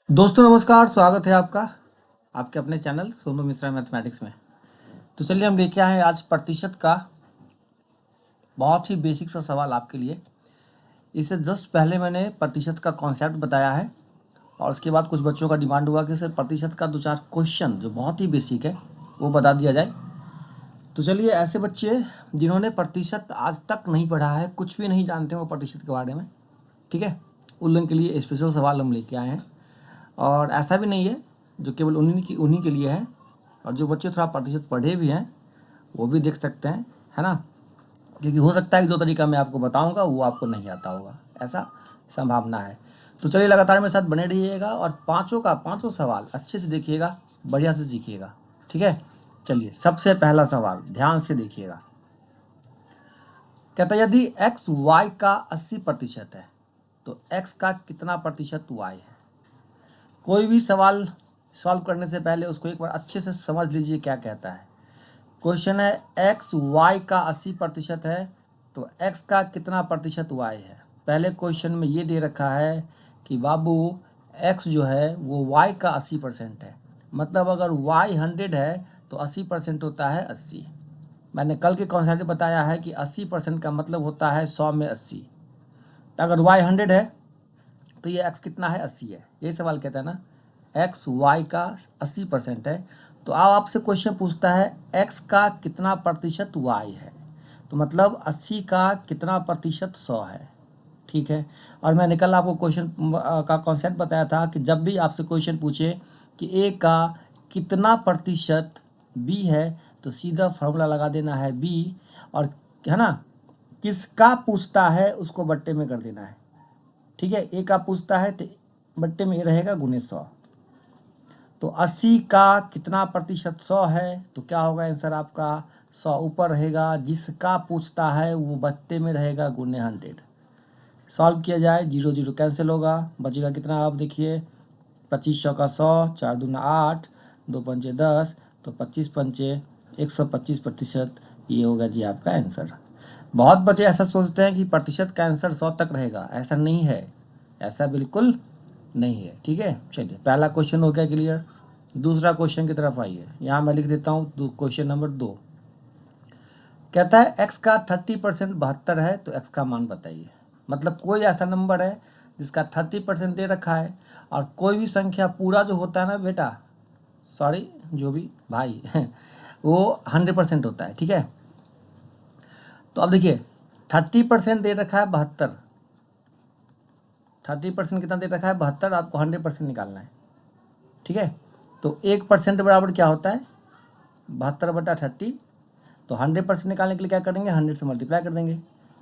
दोस्तों नमस्कार, स्वागत है आपका आपके अपने चैनल सोनू मिश्रा मैथमेटिक्स में। तो चलिए हम लेके आए हैं आज प्रतिशत का बहुत ही बेसिक सा सवाल आपके लिए। इससे जस्ट पहले मैंने प्रतिशत का कॉन्सेप्ट बताया है और उसके बाद कुछ बच्चों का डिमांड हुआ कि सर प्रतिशत का दो चार क्वेश्चन जो बहुत ही बेसिक है वो बता दिया जाए। तो चलिए, ऐसे बच्चे जिन्होंने प्रतिशत आज तक नहीं पढ़ा है, कुछ भी नहीं जानते वो प्रतिशत के बारे में, ठीक है, उन लोगों के लिए स्पेशल सवाल हम लेके आए हैं। और ऐसा भी नहीं है जो केवल उन्हीं के लिए है, और जो बच्चे थोड़ा प्रतिशत पढ़े भी हैं वो भी देख सकते हैं, है ना। क्योंकि हो सकता है कि जो तरीका मैं आपको बताऊंगा वो आपको नहीं आता होगा, ऐसा संभावना है। तो चलिए, लगातार मेरे साथ बने रहिएगा और पाँचों सवाल अच्छे से देखिएगा, बढ़िया से सीखिएगा, ठीक है। चलिए, सबसे पहला सवाल ध्यान से देखिएगा। कहता है यदि एक्स वाई का 80% है तो एक्स का कितना प्रतिशत वाई है। कोई भी सवाल सॉल्व करने से पहले उसको एक बार अच्छे से समझ लीजिए क्या कहता है। क्वेश्चन है एक्स वाई का 80% है तो एक्स का कितना प्रतिशत वाई है। पहले क्वेश्चन में ये दे रखा है कि बाबू एक्स जो है वो वाई का 80% है, मतलब अगर वाई 100 है तो 80% होता है 80। मैंने कल के कॉन्सेप्ट में बताया है कि 80% का मतलब होता है 100 में 80। तो अगर वाई 100 है तो ये एक्स कितना है, 80 है। ये सवाल कहता है ना एक्स वाई का 80% है। तो अब आपसे क्वेश्चन पूछता है एक्स का कितना प्रतिशत वाई है, तो मतलब 80 का कितना प्रतिशत 100 है, ठीक है। और मैंने कल आपको क्वेश्चन का कॉन्सेप्ट बताया था कि जब भी आपसे क्वेश्चन पूछे कि ए का कितना प्रतिशत बी है तो सीधा फॉर्मूला लगा देना है बी, और है ना, किसका पूछता है उसको बट्टे में कर देना है, ठीक है। ए का पूछता है तो बट्टे में ए रहेगा गुने 100। तो 80 का कितना प्रतिशत 100 है तो क्या होगा आंसर आपका, 100 ऊपर रहेगा, जिसका पूछता है वो बट्टे में रहेगा गुने 100। सॉल्व किया जाए, 0 0 कैंसिल होगा, बचेगा कितना आप देखिए, 25 का 100, 4 दूना 8, 2 पंचे 10, तो 25 पंचे 125%, ये होगा जी आपका आंसर। बहुत बच्चे ऐसा सोचते हैं कि प्रतिशत का आंसर 100 तक रहेगा, ऐसा नहीं है, ऐसा बिल्कुल नहीं है, ठीक है। चलिए, पहला क्वेश्चन हो गया क्लियर। दूसरा क्वेश्चन की तरफ आइए, यहाँ मैं लिख देता हूँ क्वेश्चन नंबर 2। कहता है एक्स का 30% 72 है तो एक्स का मान बताइए। मतलब कोई ऐसा नंबर है जिसका 30% दे रखा है, और कोई भी संख्या पूरा जो होता है ना बेटा, सॉरी जो भी भाई वो 100% होता है, ठीक है। तो अब देखिए 30% दे रखा है 72, 30% कितना दे रखा है 72, आपको 100% निकालना है, ठीक है। तो 1% बराबर क्या होता है 72/30, तो 100% निकालने के लिए क्या करेंगे, 100 से मल्टीप्लाई कर देंगे,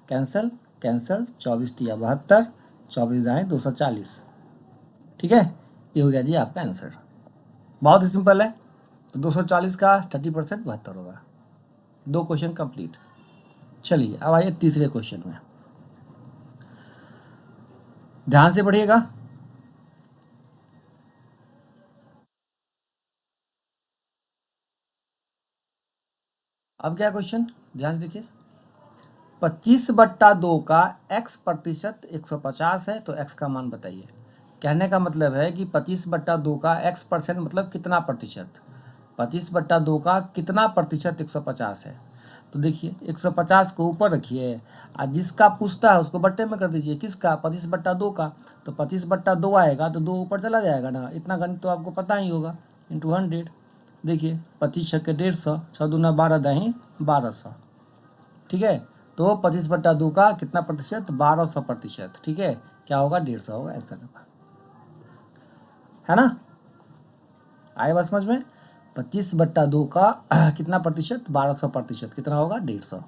कैंसल कैंसल, 24 तिया 72, 24 जाए 240, ठीक है। ये हो गया जी आपका आंसर, बहुत ही सिंपल है। तो 240 का 30% 72 होगा। दो क्वेश्चन कंप्लीट। चलिए, अब आइए तीसरे क्वेश्चन में, ध्यान से पढ़िएगा। अब क्या क्वेश्चन, ध्यान से देखिए। 25/2 का x प्रतिशत 150 है तो x का मान बताइए। कहने का मतलब है कि 25/2 का x% मतलब कितना प्रतिशत, 25/2 का कितना प्रतिशत 150 है। तो देखिए 150 को ऊपर रखिए और जिसका पूछता है उसको बट्टे में कर दीजिए, किसका 25/2 का, तो 25/2 आएगा तो 2 ऊपर चला जाएगा ना, इतना गणित तो आपको पता ही होगा, इंटू 100। देखिए 25 छक्के 150, 6 दूना 12 दही 1200, ठीक है। तो 25/2 का कितना प्रतिशत, 1200%, ठीक है। क्या होगा 150 होगा आंसर, है ना। आए बात समझ में, 25/2 का कितना प्रतिशत, 1200%, कितना होगा 150।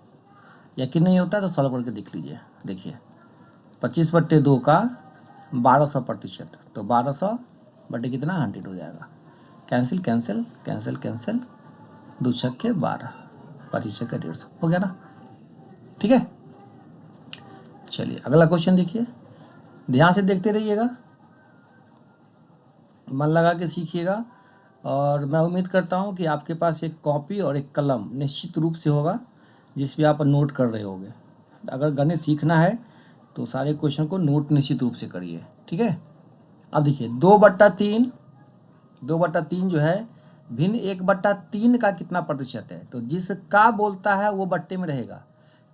यकीन नहीं होता तो सॉल्व करके देख लीजिए। देखिए 25/2 का 1200%, तो 1200 बटे कितना 100 हो जाएगा, कैंसिल कैंसिल कैंसिल कैंसिल, 2 छक्के 12, 25 छक्के 150 हो गया ना, ठीक है। चलिए अगला क्वेश्चन देखिए, ध्यान से देखते रहिएगा, मन लगा के सीखिएगा, और मैं उम्मीद करता हूँ कि आपके पास एक कॉपी और एक कलम निश्चित रूप से होगा जिस पे आप नोट कर रहे होंगे। अगर गणित सीखना है तो सारे क्वेश्चन को नोट निश्चित रूप से करिए, ठीक है। अब देखिए 2/3, 2/3 जो है भिन्न 1/3 का कितना प्रतिशत है, तो जिसका बोलता है वो बट्टे में रहेगा,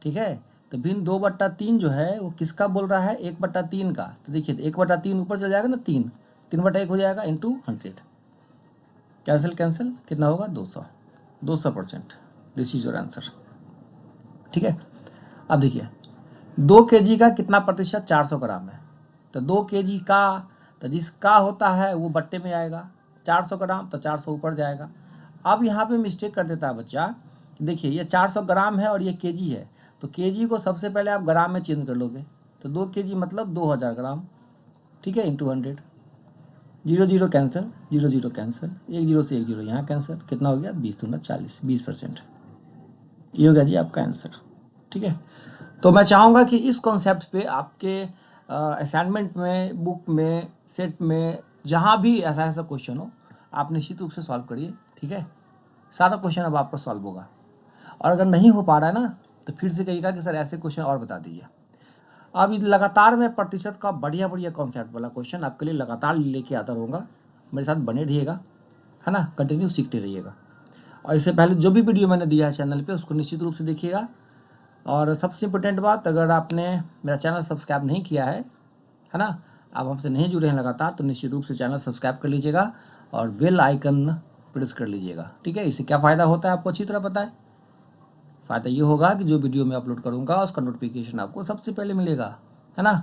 ठीक है। तो भिन्न 2/3 जो है वो किसका बोल रहा है, 1/3 का। तो देखिए 1/3 ऊपर चल जाएगा ना, 3/1 हो जाएगा इंटू 100, कैंसिल कैंसिल, कितना होगा 200%। दिस इज योर आंसर, ठीक है। अब देखिए 2 kg का कितना प्रतिशत 400 ग्राम है, तो 2 kg का, तो जिसका होता है वो बट्टे में आएगा, 400 ग्राम तो 400 ऊपर जाएगा। अब यहाँ पे मिस्टेक कर देता है बच्चा, देखिए ये 400 ग्राम है और ये केजी है, तो केजी को सबसे पहले आप ग्राम में चेंज कर लोगे, तो 2 kg मतलब 2000 ग्राम, ठीक है, इंटू 100। 0 0 कैंसिल, 0 0 कैंसिल, 1 0 से 1 0 यहाँ कैंसिल, कितना हो गया 20 दूना 40, 20%। ये हो गया जी आपका आंसर, ठीक है। तो मैं चाहूँगा कि इस कॉन्सेप्ट पे आपके असाइनमेंट में, बुक में, सेट में, जहाँ भी ऐसा ऐसा क्वेश्चन हो, आप निश्चित रूप से सॉल्व करिए, ठीक है। सारा क्वेश्चन अब आपका सॉल्व होगा, और अगर नहीं हो पा रहा है ना तो फिर से कहिएगा कि सर ऐसे क्वेश्चन और बता दीजिए। अब इस लगातार में प्रतिशत का बढ़िया बढ़िया कॉन्सेप्ट वाला क्वेश्चन आपके लिए लगातार लेके आता रहूँगा, मेरे साथ बने रहिएगा, है ना, कंटिन्यू सीखते रहिएगा। और इससे पहले जो भी वीडियो मैंने दिया है चैनल पे उसको निश्चित रूप से देखिएगा। और सबसे इम्पोर्टेंट बात, अगर आपने मेरा चैनल सब्सक्राइब नहीं किया है ना, आप हमसे नहीं जुड़े हैं लगातार, तो निश्चित रूप से चैनल सब्सक्राइब कर लीजिएगा और बेल आइकन प्रेस कर लीजिएगा, ठीक है। इससे क्या फ़ायदा होता है आपको अच्छी तरह पता है। फ़ायदा ये होगा कि जो वीडियो मैं अपलोड करूँगा उसका नोटिफिकेशन आपको सबसे पहले मिलेगा, है ना।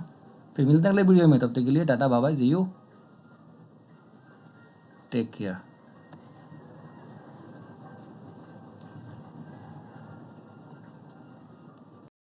फिर मिलते हैं अगले वीडियो में, तब तक के लिए tata bye bye, see you, take care.